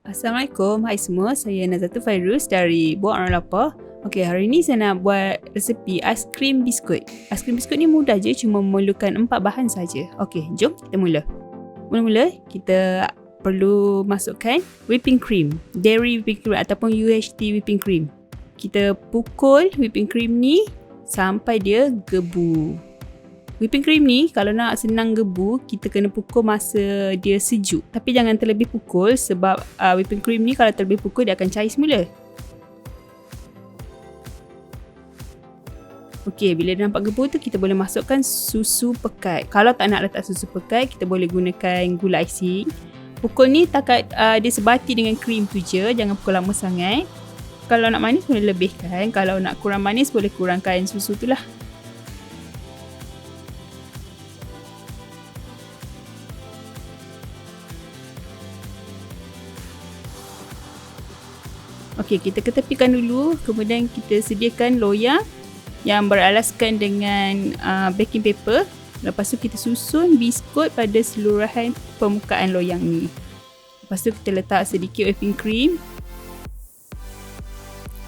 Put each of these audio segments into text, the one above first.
Assalamualaikum, hai semua. Saya Nazatul Fairuz dari Buat Orang Lapar. Okey, hari ni saya nak buat resepi aiskrim biskut. Aiskrim biskut ni mudah je, cuma memerlukan 4 bahan saja. Okey, jom kita mula. Mula-mula kita perlu masukkan whipping cream, dairy whipping cream ataupun UHT whipping cream. Kita pukul whipping cream ni sampai dia gebu. Whipping cream ni kalau nak senang gebu, kita kena pukul masa dia sejuk. Tapi jangan terlebih pukul sebab whipping cream ni kalau terlebih pukul dia akan cair semula. Okey, bila dah nampak gebu tu kita boleh masukkan susu pekat. Kalau tak nak letak susu pekat, kita boleh gunakan gula icing. Pukul ni takat dia sebati dengan krim tu je, jangan pukul lama sangat. Kalau nak manis boleh lebihkan, kalau nak kurang manis boleh kurangkan susu tu lah. Okey, kita ketepikan dulu. Kemudian kita sediakan loyang yang beralaskan dengan baking paper. Lepas tu kita susun biskut pada seluruhan permukaan loyang ni. Lepas tu kita letak sedikit whipping cream.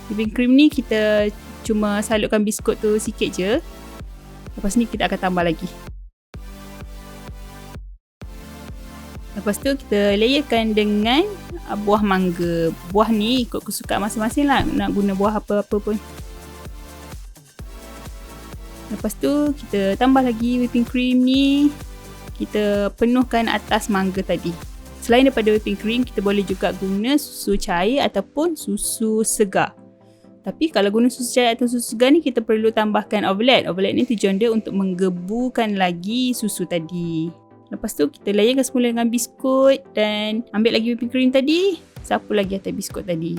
Whipping cream ni kita cuma salutkan biskut tu sikit je. Lepas ni kita akan tambah lagi. Lepas tu kita layerkan dengan buah mangga. Buah ni ikut kesukaan masing-masing lah. Nak guna buah apa-apa pun. Lepas tu kita tambah lagi whipping cream ni. Kita penuhkan atas mangga tadi. Selain daripada whipping cream, kita boleh juga guna susu cair ataupun susu segar. Tapi kalau guna susu cair atau susu segar ni, kita perlu tambahkan overlap. Overlap ni tujuan dia untuk menggebukan lagi susu tadi. Lepas tu kita layarkan semula dengan biskut dan ambil lagi whipping cream tadi, sapu lagi atas biskut tadi.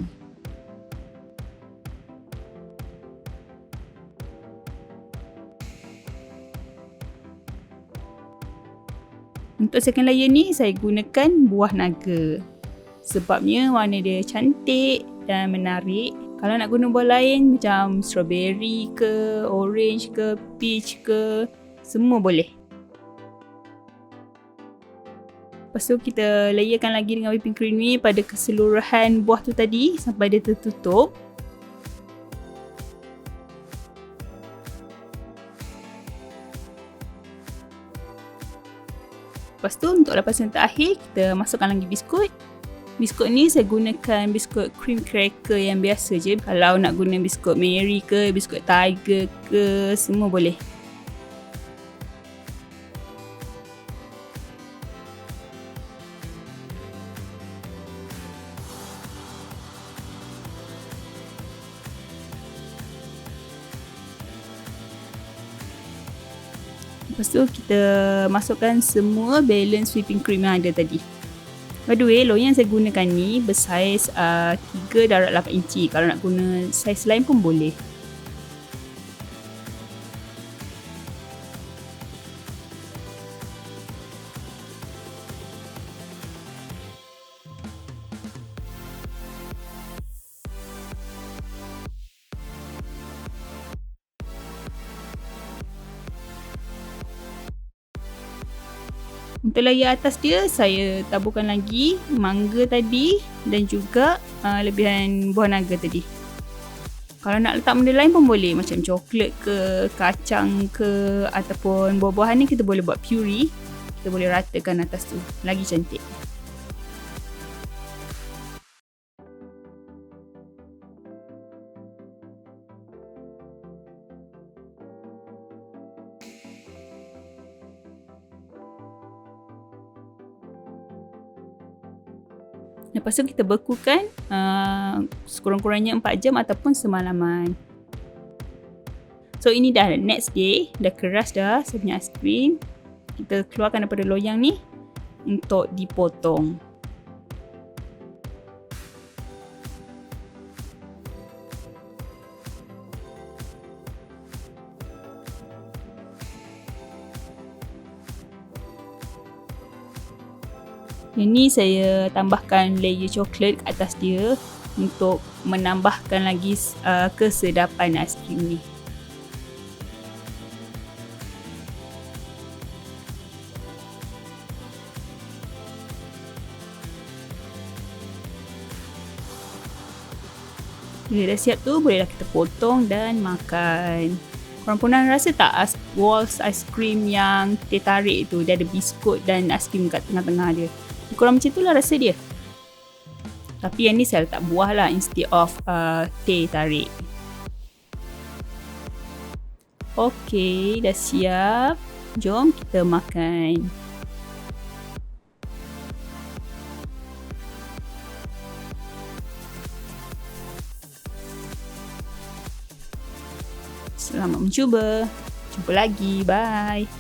Untuk second layer ni saya gunakan buah naga. Sebabnya warna dia cantik dan menarik. Kalau nak guna buah lain macam strawberry ke, orange ke, peach ke, semua boleh. Lepas tu kita layerkan lagi dengan whipping cream ni pada keseluruhan buah tu tadi sampai dia tertutup. Lepas tu untuk lapisan terakhir kita masukkan lagi biskut. Biskut ni saya gunakan biskut cream cracker yang biasa je. Kalau nak guna biskut Mary ke, biskut Tiger ke, semua boleh. Lepas tu kita masukkan semua balance whipping cream yang ada tadi. By the way, loyang yang saya gunakan ni bersaiz 3/8 inci. Kalau nak guna saiz lain pun boleh. Untuk layer atas dia, saya taburkan lagi mangga tadi dan juga lebihan buah naga tadi. Kalau nak letak benda lain pun boleh, macam coklat ke, kacang ke, ataupun buah-buahan ni kita boleh buat puree. Kita boleh ratakan atas tu, lagi cantik. Lepas tu kita bekukan sekurang-kurangnya 4 jam ataupun semalaman. So ini dah next day, dah keras dah saya punya aiskrim. Kita keluarkan daripada loyang ni untuk dipotong. Yang ni saya tambahkan layer coklat ke atas dia untuk menambahkan lagi kesedapan aiskrim ni. Bila dah siap tu, bolehlah kita potong dan makan. Korang pernah rasa tak walls aiskrim yang teh tarik tu, dia ada biskut dan aiskrim kat tengah-tengah dia. Korang macam tu lah rasa dia. Tapi yang ni saya letak buah lah instead of teh tarik. Okay, dah siap. Jom kita makan. Selamat mencuba. Jumpa lagi. Bye.